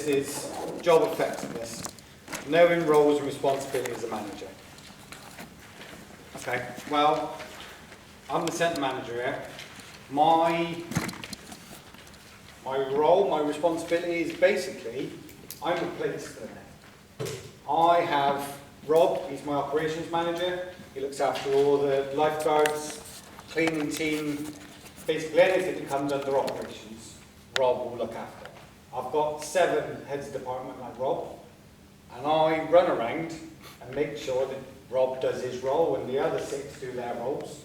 this is job effectiveness. Knowing roles and responsibilities as a manager. Okay, well, I'm the centre manager here. My role, my responsibility is basically, I'm a policeman. I have Rob, he's my operations manager. He looks after all the lifeguards, cleaning team, basically anything that comes under operations, Rob will look after. I've got 7 heads of department like Rob, and I run around and make sure that Rob does his role and the other 6 do their roles.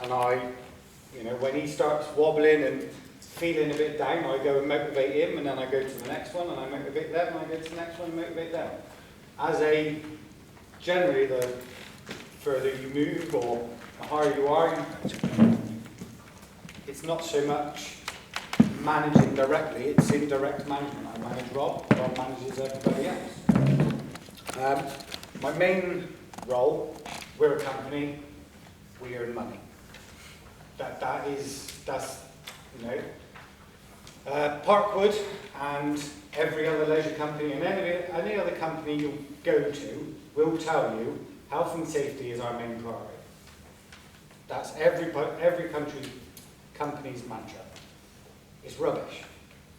And when he starts wobbling and feeling a bit down, I go and motivate him, and then I go to the next one and I motivate them, and I go to the next one and motivate them. Generally, the further you move or the higher you are, it's not so much managing directly, it's indirect management. I manage Rob manages everybody else. My main role, we're a company, we earn money. Parkwood and every other leisure company and any other company you go to will tell you health and safety is our main priority. That's every company's mantra. It's rubbish.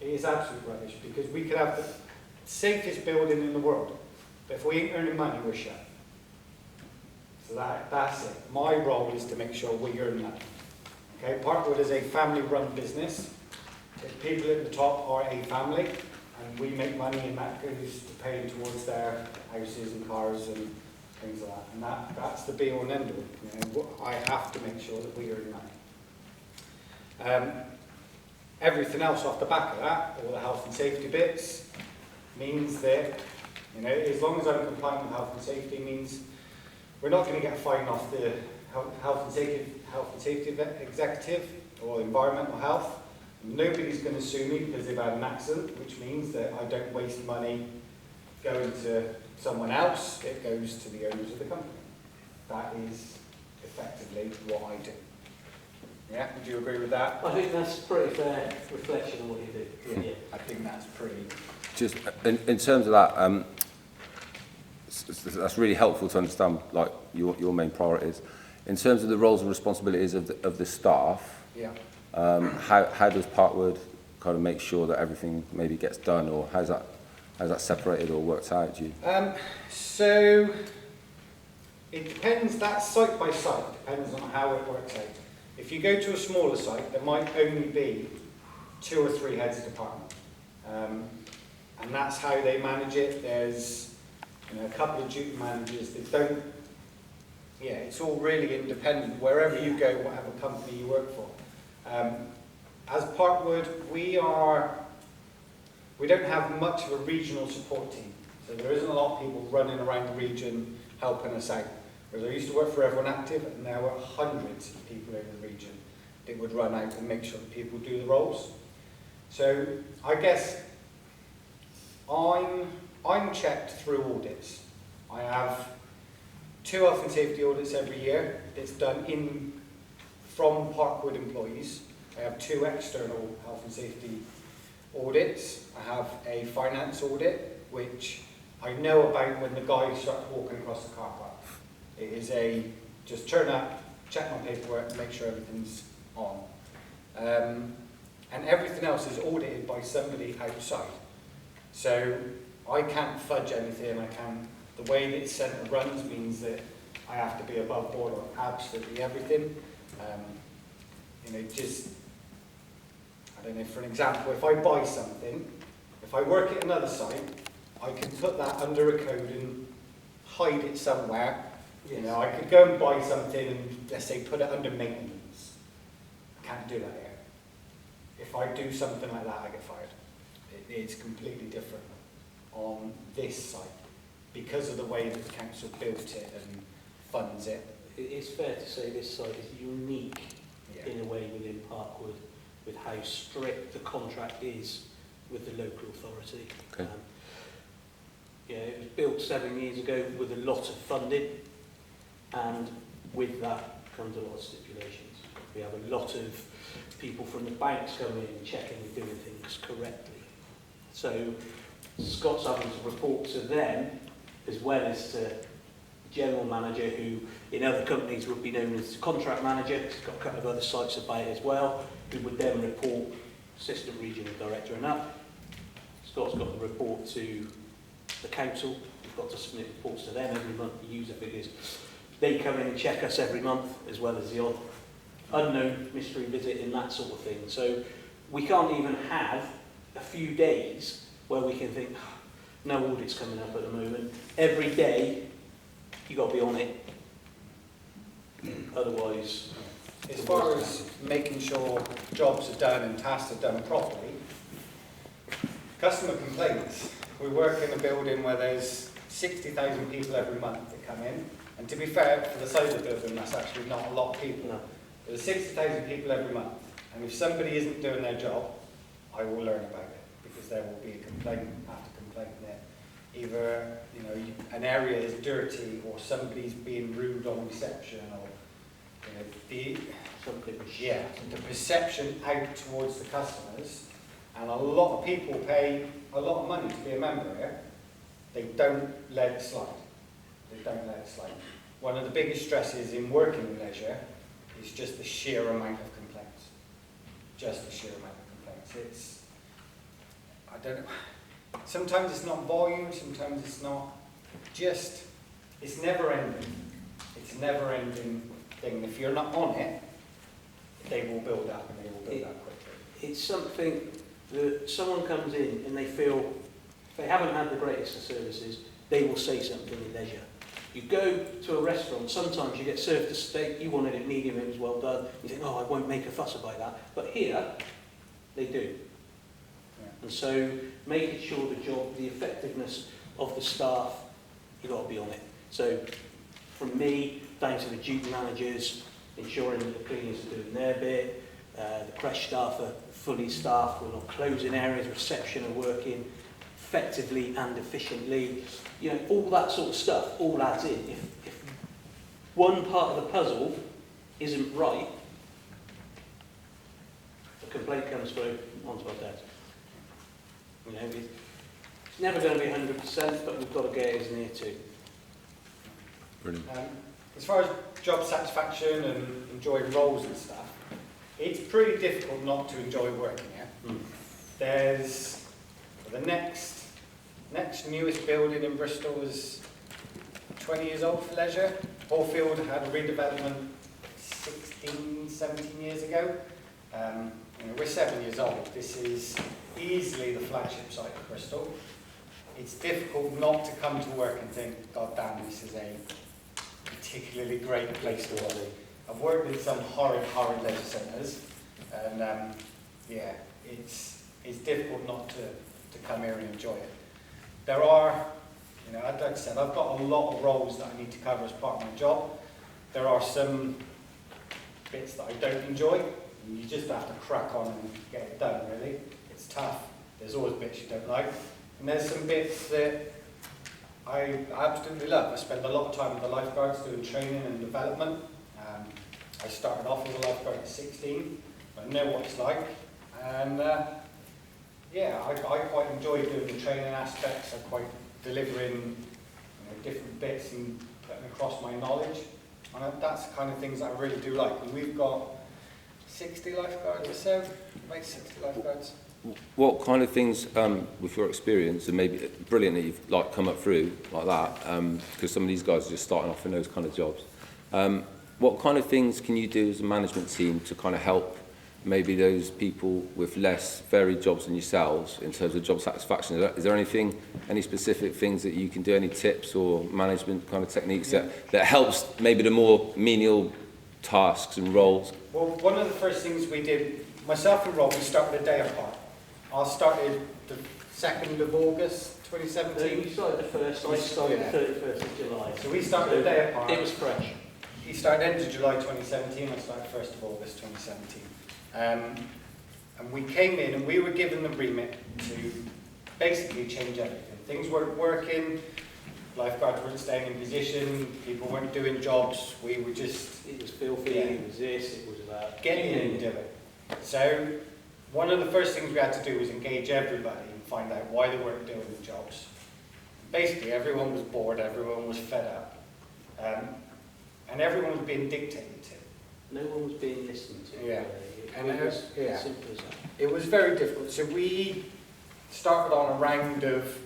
It is absolute rubbish, because we could have the safest building in the world, but if we ain't earning money, we're shut. So that's it. My role is to make sure we earn money. Okay, Parkwood is a family-run business. The people at the top are a family, and we make money, and that goes to paying towards their houses and cars and things like that. And that's the be-all and end-all. I have to make sure that we earn money. Everything else off the back of that, all the health and safety bits, means that, as long as I'm compliant with health and safety, means we're not going to get a fine off the health and safety executive or environmental health. Nobody's going to sue me because they've had an accident, which means that I don't waste money going to someone else. It goes to the owners of the company. That is effectively what I do. Yeah, would you agree with that? I think that's a pretty fair reflection of what you do. Yeah. I think that's pretty... Just in terms of that, that's really helpful to understand, like, your main priorities. In terms of the roles and responsibilities of the staff, yeah. How does Parkwood kind of make sure that everything maybe gets done, or how's that separated or worked out? So it depends. That's site by site. Depends on how it works out. If you go to a smaller site, there might only be 2 or 3 heads of department, and that's how they manage it. There's a couple of duty managers that don't. Yeah, it's all really independent. Wherever you go, whatever company you work for. As Parkwood, we don't have much of a regional support team, so there isn't a lot of people running around the region helping us out. Whereas I used to work for Everyone Active, and there were hundreds of people in the region that would run out and make sure that people do the roles. So I guess I'm checked through audits. I have 2 health and safety audits every year. It's done from Parkwood employees. I have 2 external health and safety audits. I have a finance audit, which I know about when the guy starts walking across the car park. It is just turn up, check my paperwork, make sure everything's on. And everything else is audited by somebody outside. So I can't fudge anything. The way that centre runs means that I have to be above board on absolutely everything. I don't know, for an example, if I buy something, if I work at another site, I can put that under a code and hide it somewhere. Yes. I could go and buy something and, let's say, put it under maintenance. I can't do that here. If I do something like that, I get fired. It's completely different on this site because of the way that the council built it and funds it. It's fair to say this site is unique in a way within Parkwood, with how strict the contract is with the local authority. Okay. It was built 7 years ago with a lot of funding, and with that comes a lot of stipulations. We have a lot of people from the banks coming in and checking we're doing things correctly. So Scott's having to report to them as well as to the general manager, who in other companies would be known as the contract manager. He's got a couple of other sites about it as well, who would then report assistant regional director and up. Scott's got the report to the council. We've got to submit reports to them every month, the user figures. They come in and check us every month, as well as the odd unknown mystery visit and that sort of thing. So we can't even have a few days where we can think, "Oh, no audit's coming up at the moment." Every day, you've got to be on it. Otherwise... As far as making sure jobs are done and tasks are done properly, customer complaints. We work in a building where there's 60,000 people every month that come in, and to be fair, for the size of the building, that's actually not a lot of people. No. There's 60,000 people every month, and if somebody isn't doing their job, I will learn about it, because there will be a complaint after complaint there. Either, you know, an area is dirty, or somebody's being rude on reception, or the perception out towards the customers, and a lot of people pay a lot of money to be a member here. They don't let it slide. They don't let it slide. One of the biggest stresses in working in leisure is just the sheer amount of complaints. Just the sheer amount of complaints. I don't know. Sometimes it's not volume, sometimes it's not. It's never ending. It's a never ending thing. If you're not on it, they will build up, and they will build up quickly. It's something that someone comes in and they feel, if they haven't had the greatest of services, they will say something in leisure. You go to a restaurant, sometimes you get served a steak, you wanted it medium, it was well done, you think, oh, I won't make a fuss about that. But here, they do. Yeah. And so, making sure the job, the effectiveness of the staff, you've got to be on it. So, from me, down to the duty managers, ensuring that the cleaners are doing their bit, the creche staff are fully staffed, we're not closing areas, reception are working effectively and efficiently. You know, all that sort of stuff all adds in. If one part of the puzzle isn't right, a complaint comes through onto our desk. You know, it's never going to be 100%, but we've got to get it as near to. Brilliant. As far as job satisfaction and enjoying roles and stuff, it's pretty difficult not to enjoy working here. There's the next newest building in Bristol is 20 years old for leisure. Hallfield had a redevelopment 16, 17 years ago. You know, we're 7 years old. This is easily the flagship site of Bristol. It's difficult not to come to work and think, God damn, this is a particularly great place to work. I've worked in some horrid leisure centres, and yeah, it's difficult not to come here and enjoy it. There are, you know, like I said, I've got a lot of roles that I need to cover as part of my job. There are some bits that I don't enjoy, and you just have to crack on and get it done, really. It's tough. There's always bits you don't like. And there's some bits that I absolutely love. I spend a lot of time with the lifeguards doing training and development. I started off as a lifeguard at 16. I know what it's like. And yeah, I quite enjoy doing the training aspects. I quite delivering different bits and putting across my knowledge. And that's the kind of things that I really do like. And we've got 60 lifeguards or so, about 60 lifeguards. What kind of things, with your experience, and maybe brilliant that you've like come up through like that, because some of these guys are just starting off in those kind of jobs. What kind of things can you do as a management team to kind of help maybe those people with less varied jobs than yourselves in terms of job satisfaction? Is there anything, any specific things that you can do, any tips or management kind of techniques that helps maybe the more menial tasks and roles? Well, one of the first things we did, myself and Rob, we started a day apart. I started the 2nd of August 2017. You started the 1st, I started the 31st of July. So we started a day apart. It was fresh. He started end of July 2017, I started 1st of August 2017. And we came in and we were given the remit to basically change everything. Things weren't working, lifeguards weren't staying in position, people weren't doing jobs, we were just... It was filthy, it was this, it was that. Getting in and do it. So one of the first things we had to do was engage everybody and find out why they weren't doing the jobs. Basically, everyone was bored, everyone was fed up, and everyone was being dictated to. No one was being listened to. Yeah. And it was as simple as that. It was very difficult. So we started on a round of,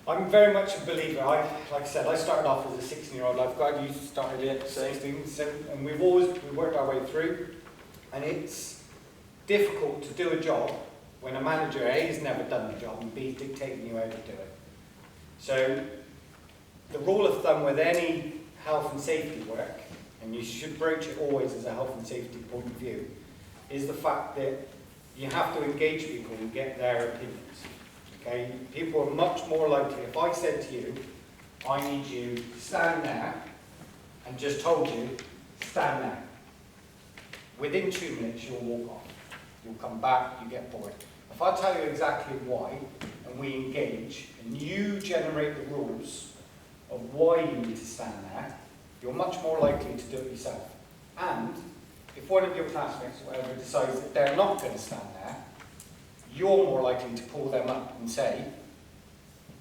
I'm very much a believer. Like I said, I started off as a 16-year-old lifeguard. You started at 16, and we worked our way through. And it's difficult to do a job when a manager A has never done the job and B is dictating you how to do it. So the rule of thumb with any health and safety work, and you should broach it always as a health and safety point of view, is the fact that you have to engage people and get their opinions. Okay? People are much more likely, if I said to you, I need you to stand there, and just told you, stand there. Within 2 minutes, you'll walk off. You'll come back, you get bored. If I tell you exactly why, and we engage, and you generate the rules of why you need to stand there, you're much more likely to do it yourself. And if one of your classmates or whatever decides that they're not going to stand there, you're more likely to pull them up and say,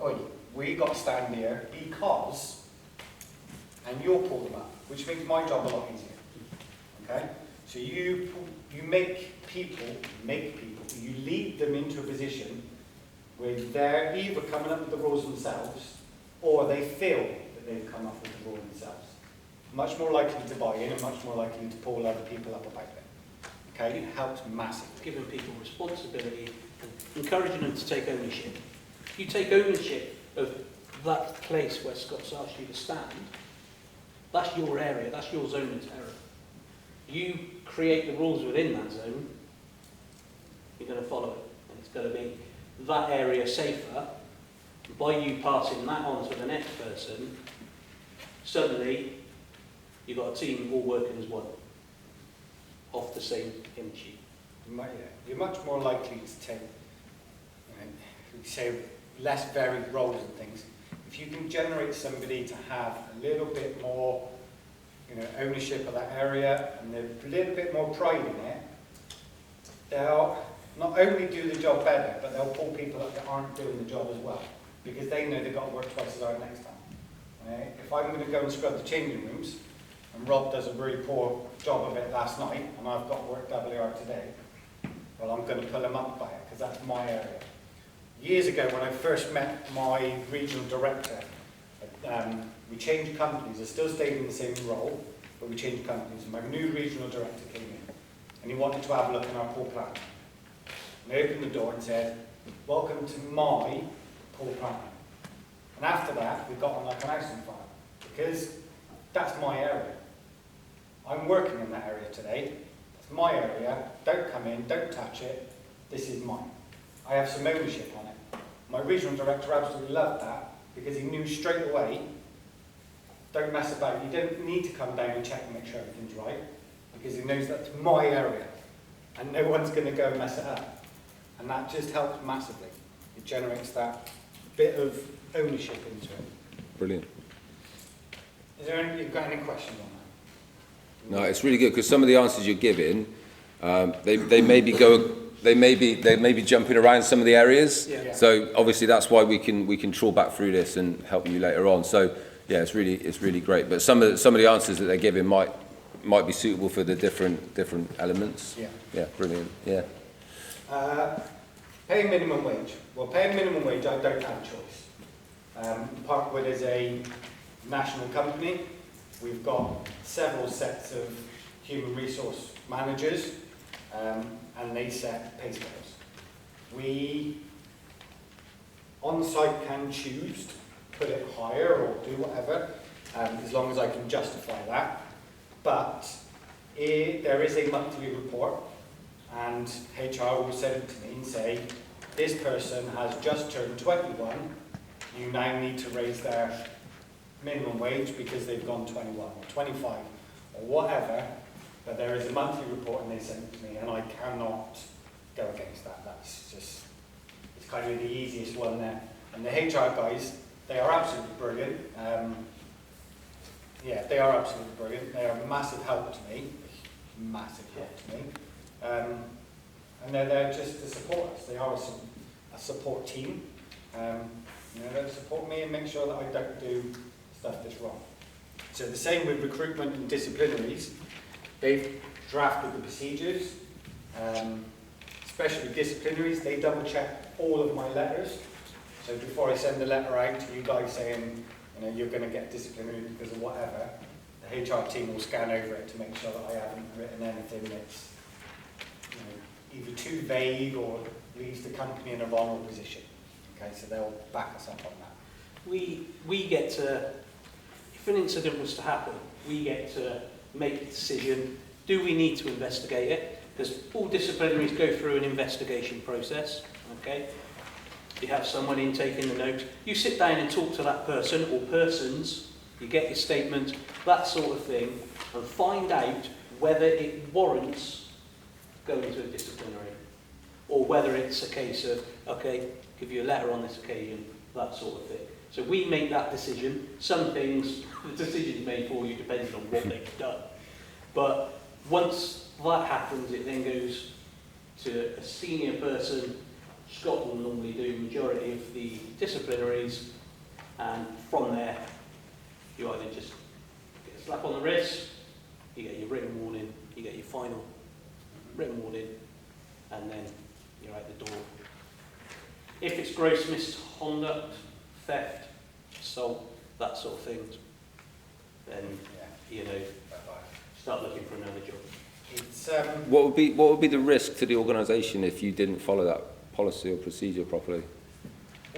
oi, we got to stand here because, and you'll pull them up, which makes my job a lot easier. Okay? So you make people, you lead them into a position where they're either coming up with the rules themselves, or they feel that they've come up with the rule themselves. Much more likely to buy in and much more likely to pull other people up about it. Okay, it helps massively. Giving people responsibility and encouraging them to take ownership. If you take ownership of that place where Scott's asked you to stand, that's your area, that's your zone of terror. You create the rules within that zone, you're going to follow it. And it's going to be that area safer. By you passing that on to the next person, suddenly you've got a team all working as one, off the same hymn sheet. You're much more likely to take, say, less varied roles and things. If you can generate somebody to have a little bit more, ownership of that area and a little bit more pride in it, they'll not only do the job better, but they'll pull people up that aren't doing the job as well, because they know they've got to work twice as hard next time. Right? If I'm going to go and scrub the changing rooms, and Rob does a really poor job of it last night, and I've got to work doubly hard today, well, I'm going to pull him up by it, because that's my area. Years ago, when I first met my regional director, we changed companies. I still stayed in the same role, but we changed companies. My new regional director came in, and he wanted to have a look in our pool plant. And I opened the door and said, welcome to my pool plant. And after that, we got on like an house on fire, because that's my area. I'm working in that area today. It's my area. Don't come in, don't touch it. This is mine. I have some ownership on it. My regional director absolutely loved that, because he knew straight away, don't mess about. You don't need to come down and check and make sure everything's right, because he knows that's my area, and no one's going to go and mess it up. And that just helps massively. It generates that bit of ownership into it. Brilliant. Is there any, you've got any questions on that? No, it's really good, because some of the answers you're giving, they may be jumping around some of the areas. Yeah. So obviously that's why we can trawl back through this and help you later on. So yeah, it's really great. But some of the answers that they're giving might be suitable for the different elements. Yeah. Yeah, brilliant. Yeah. Paying minimum wage. Well, paying minimum wage, I don't have a choice. Parkwood is a national company. We've got several sets of human resource managers, and they set pay scales. We, on site, can choose to put it higher or do whatever, as long as I can justify that. But there is a monthly report, and HR will send it to me and say, this person has just turned 21, you now need to raise their minimum wage because they've gone 21 or 25 or whatever, but there is a monthly report and they send it to me, and I cannot go against that. That's just, it's kind of the easiest one there. And the HR guys, they are absolutely brilliant. Yeah, they are absolutely brilliant. They are a massive help to me, massive help to me. And they're there just to support us. They are a support team. They'll support me and make sure that I don't do stuff that's wrong. So the same with recruitment and disciplinaries. They've drafted the procedures, especially disciplinaries. They double check all of my letters. So before I send the letter out to you guys saying, you're going to get disciplinary because of whatever, the HR team will scan over it to make sure that I haven't written anything that's either too vague or leaves the company in a vulnerable position. Okay, so they'll back us up on that. We get to, if an incident was to happen, we get to make a decision. Do we need to investigate it? Because all disciplinaries go through an investigation process. Okay, you have someone in taking the note. You sit down and talk to that person or persons. You get your statement, that sort of thing, and find out whether it warrants going to a disciplinary, or whether it's a case of, okay, give you a letter on this occasion, that sort of thing. So we make that decision. Some things, the decision's made for you depending on what they've done. But once that happens, it then goes to a senior person. Scott will normally do majority of the disciplinaries, and from there, you either just get a slap on the wrist, you get your written warning, you get your final written warning, and then you're out the door. If it's gross misconduct, theft, assault, that sort of thing, then start looking for another job. It's, What would be the risk to the organisation if you didn't follow that policy or procedure properly?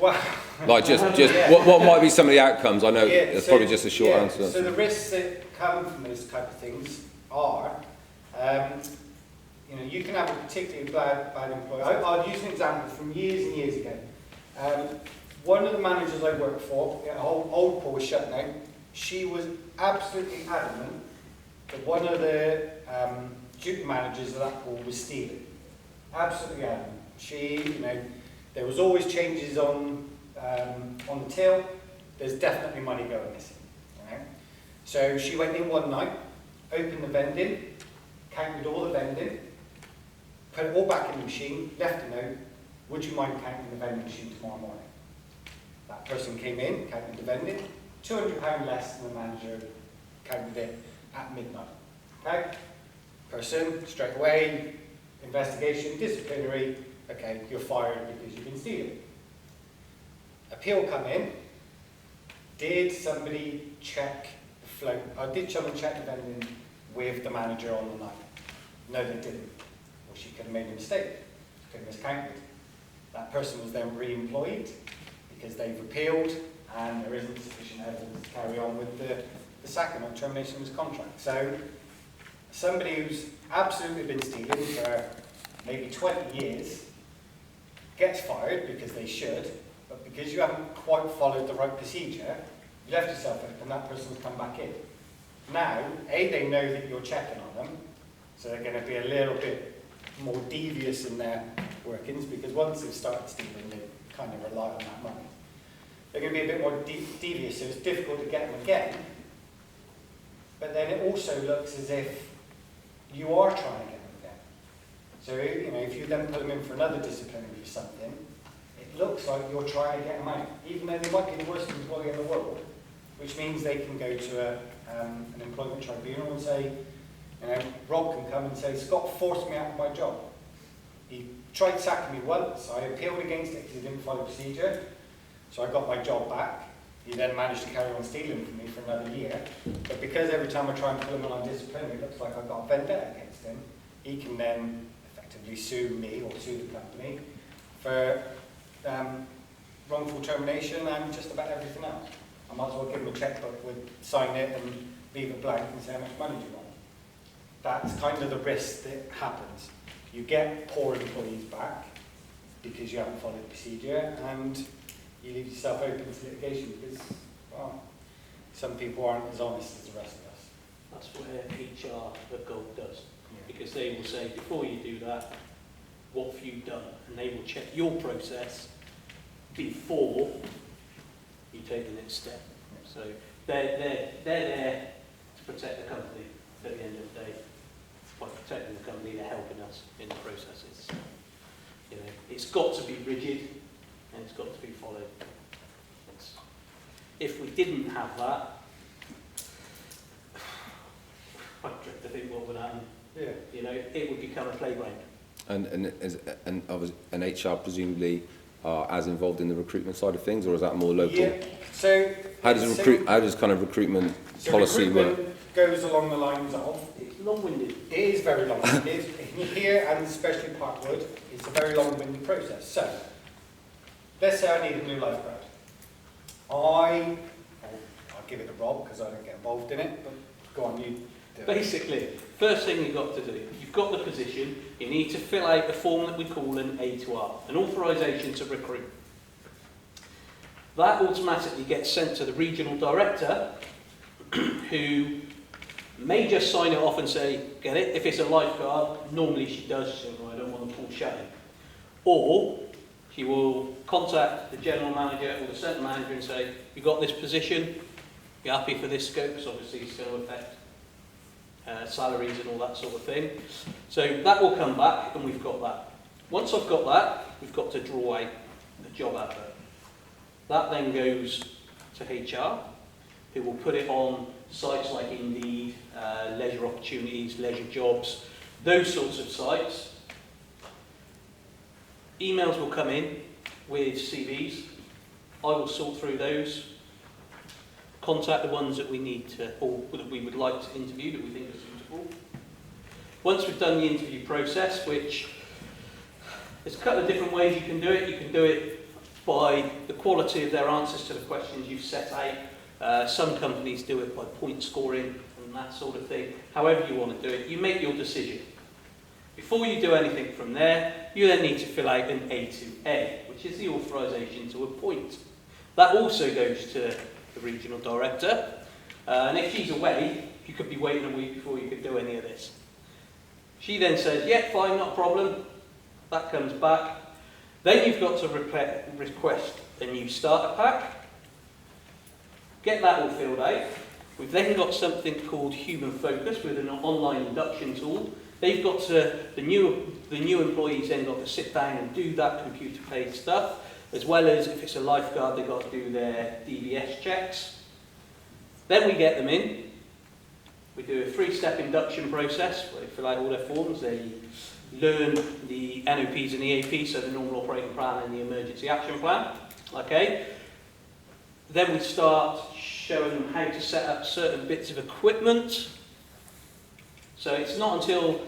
well, Like just Yeah. what might be some of the outcomes? I know it's so- probably just a short answer. So the risks that come from those type of things are, you can have a particularly bad employee. I'll use an example from years and years ago. One of the managers I worked for, old Paul was shut down. She was absolutely adamant that one of the duty managers of that pool was stealing. Absolutely adamant. She, there was always changes on the till. There's definitely money going missing. So she went in one night, opened the vending, counted all the vending, put it all back in the machine, left a note, would you mind counting the vending machine tomorrow morning? That person came in, counted the vending, £200 less than the manager counted it at midnight. Okay? Person, straight away, investigation, disciplinary, okay, you're fired because you've been stealing. Appeal come in, did somebody check the float, or did someone check the vending with the manager on the night? No, they didn't. Well, she could have made a mistake, could have miscounted. That person was then re-employed because they've appealed and there isn't sufficient evidence to carry on with the sacking or termination of his contract. So somebody who's absolutely been stealing for maybe 20 years gets fired because they should, but because you haven't quite followed the right procedure, you left yourself open, that person will come back in. Now, they know that you're checking on them, so they're going to be a little bit more devious in their workings, because once they've started stealing, they kind of rely on that money. They're going to be a bit more devious, so it's difficult to get them again. But then it also looks as if you are trying to get them again. So, if you then put them in for another disciplinary for something, it looks like you're trying to get them out, even though they might be the worst employee in the world, which means they can go to an employment tribunal and say, Rob can come and say, Scott forced me out of my job. He tried sacking me once, I appealed against it because he didn't follow procedure, so I got my job back. He then managed to carry on stealing from me for another year, but because every time I try and pull him on discipline, it looks like I've got a vendetta against him, he can then effectively sue me or sue the company for wrongful termination and just about everything else. I might as well give him a checkbook with sign it and leave it blank and say how much money do you want. That's kind of the risk that happens. You get poor employees back because you haven't followed the procedure, and you leave yourself open to litigation because, well, some people aren't as honest as the rest of us. That's where HR of Gold does. Because they will say, before you do that, what have you done? And they will check your process before you take the next step. So they're there to protect the company at the end of the day. By protecting the company, they're helping us in the processes. It's got to be rigid. and it's got to be followed. If we didn't have that, I dread to think what would happen. Yeah. You know, it would become a playground. And HR presumably are as involved in the recruitment side of things, or is that more local? Yeah. So How does kind of recruitment policy work? Goes along the lines of. It's long-winded. It is very long-winded. Here, and especially Parkwood, it's a very long-winded process. So, let's say I need a new lifeguard. I'll give it to Rob because I don't get involved in it. But go on, you do it. Basically, first thing you've got to do, you've got the position, you need to fill out a form that we call an A2R, an authorisation to recruit. That automatically gets sent to the regional director, who may just sign it off and say, get it. If it's a lifeguard, normally she does, she says, well, I don't want to pull shutting. Or she will contact the general manager or the centre manager and say, you've got this position, you're happy for this scope, because obviously it's going to affect salaries and all that sort of thing. So that will come back, and we've got that. Once I've got that, we've got to draw out the job advert. That then goes to HR, who will put it on sites like Indeed, Leisure Opportunities, Leisure Jobs, those sorts of sites. Emails will come in with CVs. I will sort through those, contact the ones that we need to, or that we would like to interview, that we think are suitable. Once we've done the interview process, which there's a couple of different ways you can do it. You can do it by the quality of their answers to the questions you've set out. Some companies do it by point scoring and that sort of thing. However you want to do it, you make your decision. Before you do anything from there, you then need to fill out an A2A, which is the authorisation to appoint. That also goes to the regional director, and if she's away, you could be waiting a week before you could do any of this. She then says, yeah, fine, not a problem. That comes back. Then you've got to request a new starter pack. Get that all filled out. We've then got something called Human Focus with an online induction tool. They've got to, the new employees then got to sit down and do that computer-based stuff, as well as if it's a lifeguard, they've got to do their DBS checks. Then we get them in. We do a 3-step induction process where they fill out all their forms. They learn the NOPs and EAPs, so the normal operating plan and the emergency action plan. Okay. Then we start showing them how to set up certain bits of equipment. So it's not until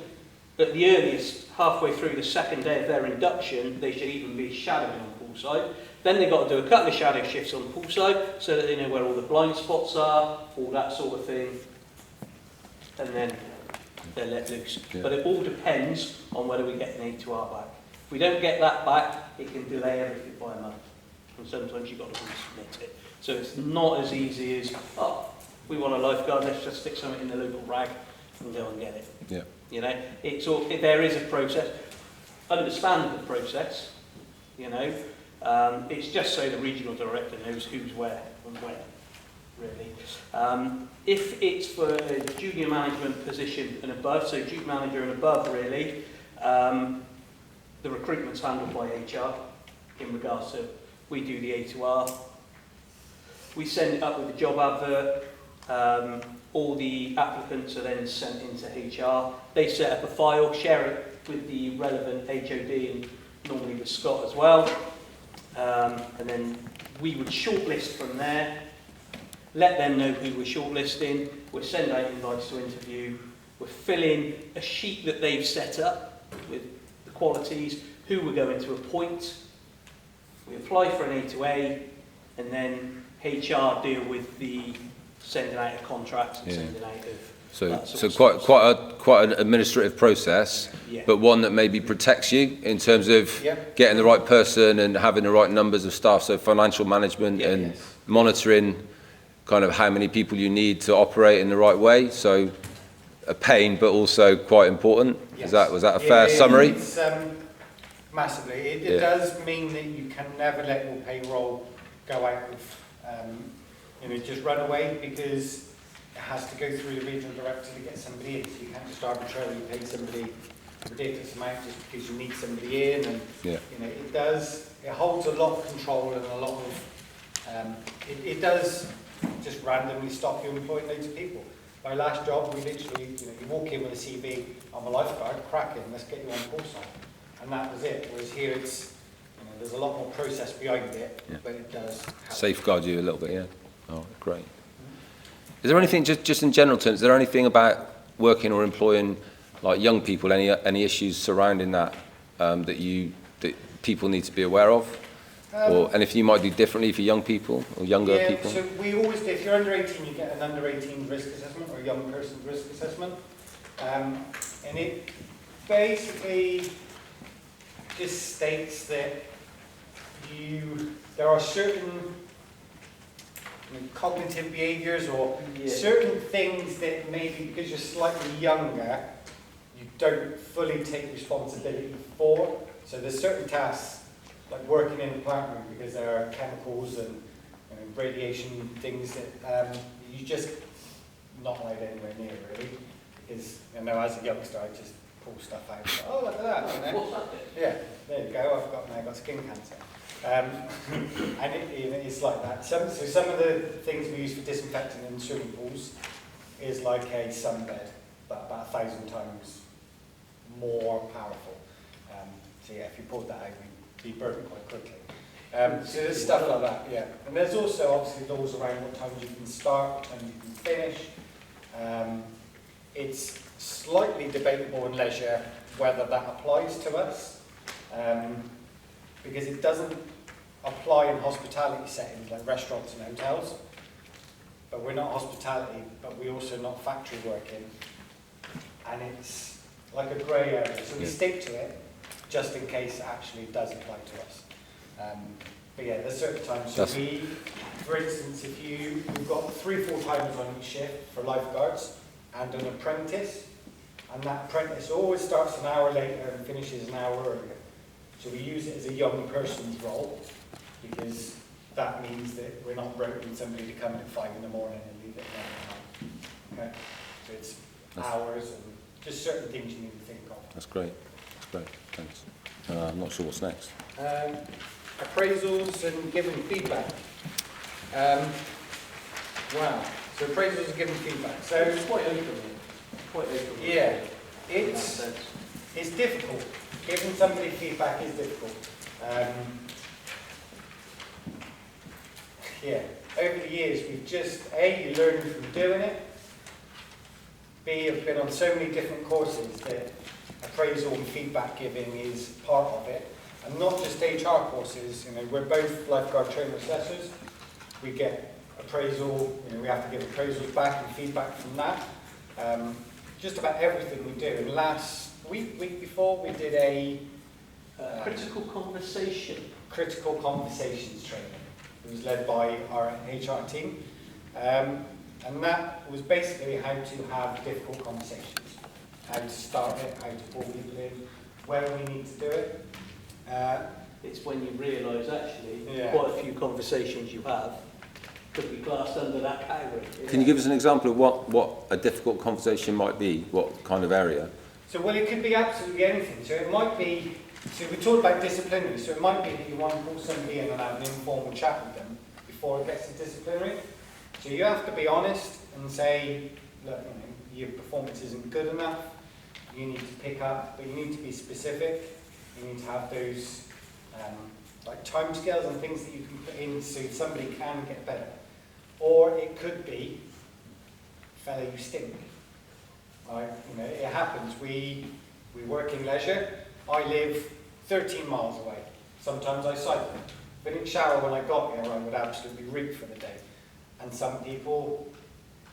at the earliest, halfway through the second day of their induction, they should even be shadowing on poolside. Then they've got to do a couple of shadow shifts on poolside so that they know where all the blind spots are, all that sort of thing. And then they're let loose. Yeah. But it all depends on whether we get an A2R back. If we don't get that back, it can delay everything by a month. And sometimes you've got to resubmit it. So it's not as easy as, oh, we want a lifeguard, let's just stick something in the local rag and go and get it. Yeah. You know, it's all, there is a process. Understand the process, you know. It's just so the regional director knows who's where and when, really. If it's for a junior management position and above, so junior manager and above, really, the recruitment's handled by HR in regards to, we do the A2R. We send it up with the job advert. All the applicants are then sent into HR. They set up a file, share it with the relevant HOD and normally with Scott as well. And then we would shortlist from there, let them know who we're shortlisting, we'll send out invites to interview, we're filling a sheet that they've set up with the qualities, who we're going to appoint. We apply for an A2A, and then HR deal with the sending out of contracts and sending out of So quite an administrative process, yeah. but one that maybe protects you in terms of getting the right person and having the right numbers of staff. So financial management and monitoring kind of how many people you need to operate in the right way. So a pain, but also quite important. Yes. Was that a fair summary? It's massively. It does mean that you can never let your payroll go out of, just run away, because it has to go through the regional director to get somebody in. So you can't just arbitrarily pay somebody ridiculous amount just because you need somebody in, and Yeah. you know, it holds a lot of control and a lot of, it does just randomly stop you employing loads of people. My last job, we literally, you know, you walk in with a CV, I'm a lifeguard, cracking, let's get you on poolside. And that was it. Whereas here it's, you know, there's a lot more process behind it, Yeah. but it does help. Safeguard you a little bit, yeah. Oh, great. Is there anything, just in general terms, is there anything about working or employing like young people, any issues surrounding that that people need to be aware of? Or anything you might do differently for young people or younger people? So we always do, if you're under 18, you get an under 18 risk assessment or a young person's risk assessment. And it basically just states that there are certain cognitive behaviours or certain things that maybe because you're slightly younger, you don't fully take responsibility for. So there's certain tasks, like working in a plant room, because there are chemicals and radiation things that you just not allowed anywhere near, really. Because, you know, as a youngster, I just pull stuff out. Oh, look at that, you know. Yeah, there you go, I've now got skin cancer. And it's like that. So some of the things we use for disinfecting in swimming pools is like a sunbed, but about 1,000 times more powerful. So yeah, if you pulled that out, you'd be burnt quite quickly. So there's stuff like that, yeah. And there's also obviously laws around what times you can start, what times you can finish. It's slightly debatable in leisure whether that applies to us, because it doesn't apply in hospitality settings like restaurants and hotels. But we're not hospitality, but we're also not factory working. And it's like a grey area, so we stick to it just in case it actually does apply to us. But yeah, there's certain times. So for instance, if you've got 3-4 timers on each shift for lifeguards and an apprentice, and that apprentice always starts an hour later and finishes an hour earlier. So we use it as a young person's role, because that means that we're not roping somebody to come in at 5 in the morning and leave it at 9 at night. Okay? So it's hours and just certain things you need to think of. That's great. That's great. Thanks. I'm not sure what's next. Appraisals and giving feedback. Wow. So appraisals and giving feedback. So it's quite open. Quite open. Yeah. It's difficult. Giving somebody feedback is difficult. Yeah. Over the years, we've just you learn from doing it. B, I've been on so many different courses that appraisal and feedback giving is part of it. And not just HR courses, you know, we're both lifeguard trainer assessors. We get appraisal, you know, we have to give appraisals back and feedback from that. Just about everything we do. And last week before, we did a critical conversations training. It was led by our HR team. And that was basically how to have difficult conversations, how to start it, how to pull people in, when we need to do it. It's when you realise actually quite a few conversations you have could be classed under that category. Can you give us an example of what a difficult conversation might be? What kind of area? So, well, it could be absolutely anything. So it might be, so we talked about disciplinary, so it might be that you want to pull somebody in and have an informal chat with them before it gets to disciplinary. So you have to be honest and say, look, you know, your performance isn't good enough, you need to pick up, but you need to be specific. You need to have those like timescales and things that you can put in so somebody can get better. Or it could be, fella, you stink. Right? You know, it happens. We work in leisure. I live 13 miles away. Sometimes I cycle. If I didn't shower when I got here, I would absolutely reek for the day. And some people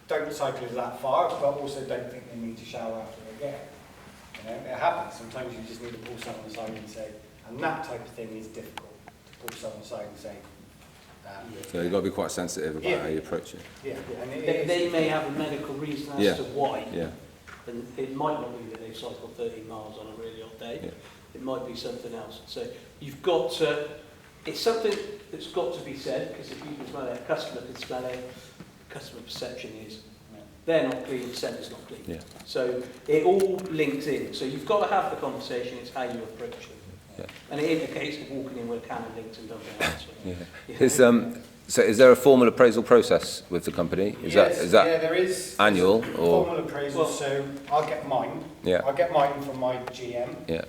don't cycle that far, but also don't think they need to shower after they get here. You know, it happens. Sometimes you just need to pull someone aside and say, and that type of thing is difficult, to pull someone aside and say. So you've got to be quite sensitive about how you approach it. Yeah. And they may have a medical reason as to why. Yeah. And it might not be that they've cycled 13 miles on a really hot day. Yeah. It might be something else. So you've got to, it's something that's got to be said, because if you can smell it, a customer can smell it, customer perception is they're not clean, the centre's not clean. Yeah. So it all links in. So you've got to have the conversation, it's how you approach it. Yeah. And it isn't a case of walking in with a can of links and dumping it elsewhere. Yeah. So is there a formal appraisal process with the company? Is Yes, that yeah, there is annual or? formal appraisal, so I'll get mine. Yeah. I'll get mine from my GM. Yeah.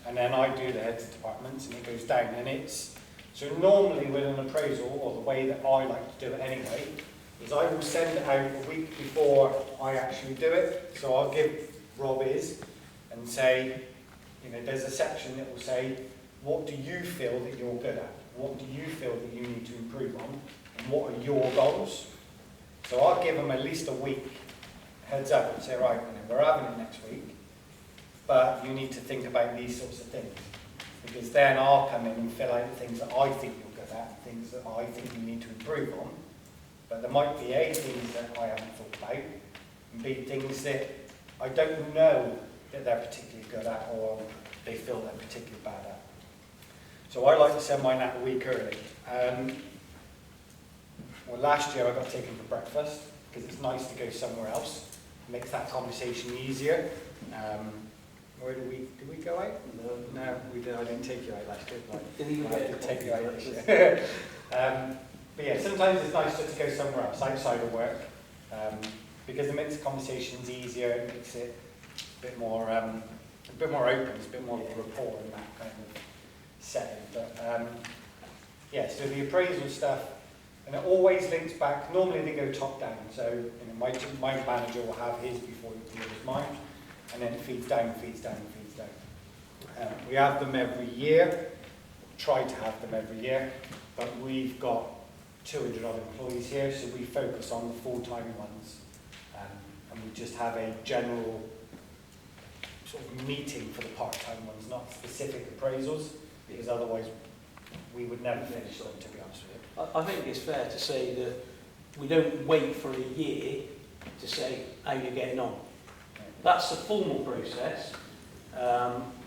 And then I do the heads of departments and it goes down. And it's, so normally with an appraisal, or the way that I like to do it anyway, is I will send it out a week before I actually do it. So I'll give Rob his and say, you know, there's a section that will say, what do you feel that you're good at? What do you feel that you need to improve on? And what are your goals? So I'll give them at least a week heads up and say, right, we're having it next week, but you need to think about these sorts of things. Because then I'll come in and fill out the things that I think you're good at, things that I think you need to improve on. But there might be A, things that I haven't thought about, and B, things that I don't know that they're particularly good at or they feel they're particularly bad at. So I like to send mine out a week early. Well, last year I got taken for breakfast because it's nice to go somewhere else. It makes that conversation easier. Where did we go out? No, we did. I didn't take you out last year. Didn't even I get did to take you out coffee, this year. But yeah, sometimes it's nice just to go somewhere else, outside of work, because it makes the conversations easier. It makes it a bit more open. It's a bit more of a rapport in that kind of setting. But yeah, so the appraisal stuff, and it always links back. Normally they go top down. So you know, my manager will have his before he delivers mine, and then it feeds down, feeds down, feeds down. We have them every year. Try to have them every year, but we've got 200 odd employees here, so we focus on the full-time ones, and we just have a general sort of meeting for the part-time ones, not specific appraisals, because otherwise we would never finish them, to be honest with you. I think it's fair to say that we don't wait for a year to say how you're getting on. That's the formal process,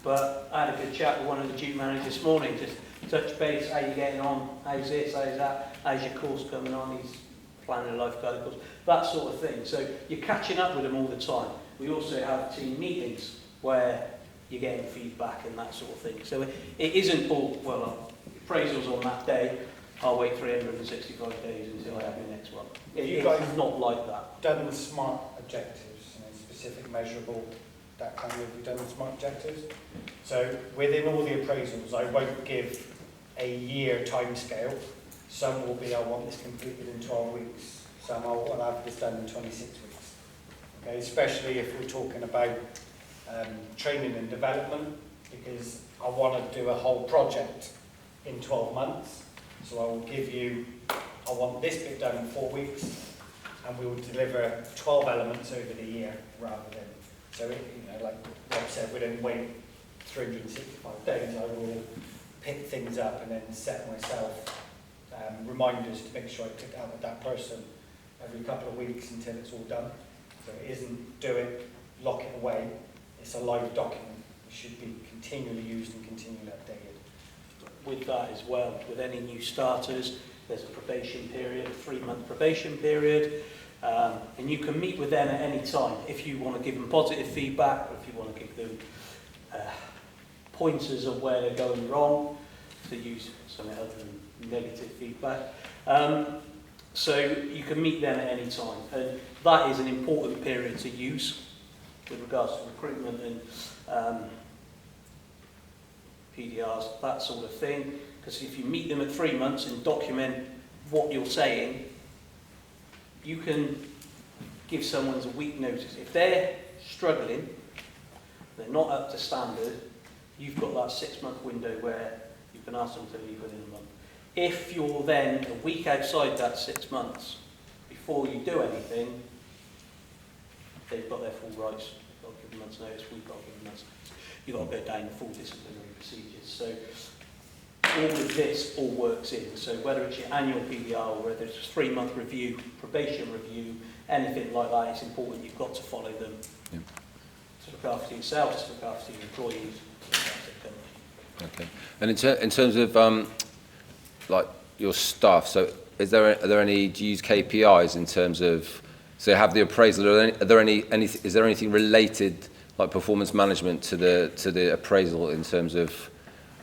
but I had a good chat with one of the duty managers this morning, just touch base, how you getting on, how's this, how's that, how's your course coming on, he's planning a lifeguard course, that sort of thing. So you're catching up with them all the time. We also have team meetings where you're getting feedback and that sort of thing. So it isn't all, well, appraisals on that day, I'll wait 365 days until I have your next one. You guys It's not like that. done the SMART objectives, you know, specific, measurable, that kind of, we've done the SMART objectives. So within all the appraisals, I won't give a year time scale. Some will be, I want this completed in 12 weeks. Some I'll have this done in 26 weeks. Okay, especially if we're talking about training and development, because I want to do a whole project in 12 months. So I will give you, I want this bit done in 4 weeks, and we will deliver 12 elements over the year rather than, so it, you know, like Rob said, we don't wait 365 days. I will pick things up and then set myself reminders to make sure I tick out with that person every couple of weeks until it's all done. So it isn't do it, lock it away. It's a live document. It should be continually used and continually updated. With that as well, with any new starters, there's a probation period, a 3-month probation period, and you can meet with them at any time if you want to give them positive feedback or if you want to give them pointers of where they're going wrong, to use something other than negative feedback. So you can meet them at any time, and that is an important period to use with regards to recruitment and PDRs, that sort of thing, because if you meet them at 3 months and document what you're saying, you can give someone a week notice. If they're struggling, they're not up to standard, you've got that 6-month window where you can ask them to leave within a month. If you're then a week outside that 6 months before you do anything, they've got their full rights. You've got to give them a month's notice, we've got to give them a month's notice. You've got to go down the full disciplinary procedures. So all of this all works in. So whether it's your annual PDR or whether it's a 3-month review, probation review, anything like that, it's important you've got to follow them. Yeah. To look after yourself, to look after your employees, to look after the company. Okay. And in terms of like your staff, so are there any, do you use KPIs in terms of So you have the appraisal. Is there anything related, like performance management, to the appraisal in terms of?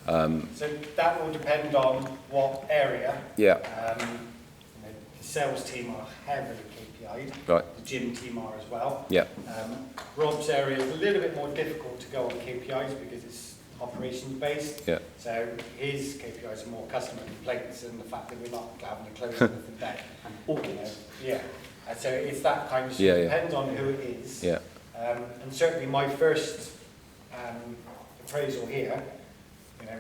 So that will depend on what area. Yeah. The sales team are heavily KPI'd. Right. The gym team are as well. Yeah. Rob's area is a little bit more difficult to go on KPIs because it's operations based. Yeah. So his KPIs are more customer complaints and the fact that we're not having to close anything down. Yeah. And so it's that kind of stuff. It depends on who it is. Yeah. And certainly my first appraisal here,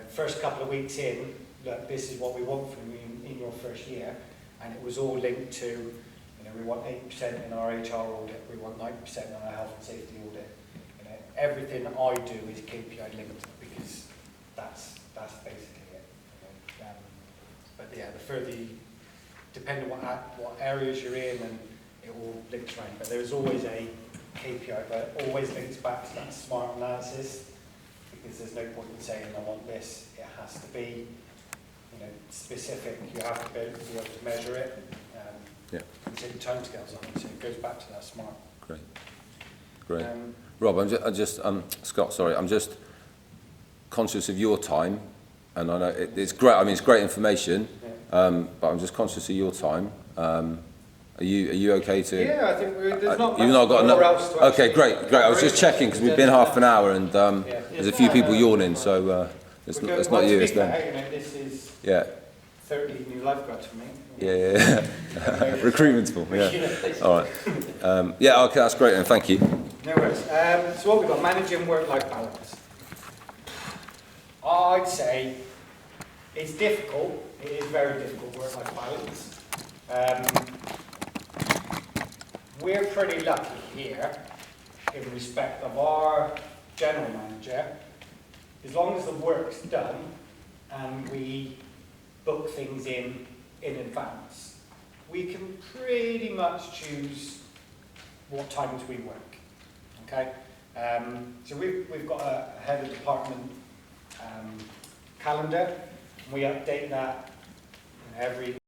first couple of weeks in, look, this is what we want from you in your first year, and it was all linked to, we want 8% in our HR audit, we want 9% in our health and safety audit. Everything I do is KPI linked because that's basically it. But yeah, the further, depending on what areas you're in, and it all links around. But there's always a KPI, but it always links back to that SMART analysis. Because there's no point in saying I want this. It has to be, specific. You have to be able to measure it. And set timescales on it. So it goes back to that SMART. Great. Rob, I'm just Scott. Sorry, I'm just conscious of your time, and I know it's great. I mean, it's great information, but I'm just conscious of your time. Are you okay to? Yeah, I think there's not you've not got more else to okay, great. I was just checking because we've been half an hour and there's a few people yawning, so it's not you, it's them. This is 30 new lifeguards for me. Yeah. Recruitment's full. Yeah. All right. Okay, that's great, and thank you. No worries. So what we've got, managing work-life balance. I'd say it's difficult. It is very difficult, work-life balance. We're pretty lucky here in respect of our general manager. As long as the work's done and we book things in advance, we can pretty much choose what times we work. Okay? So we've got a head of department calendar. We update that every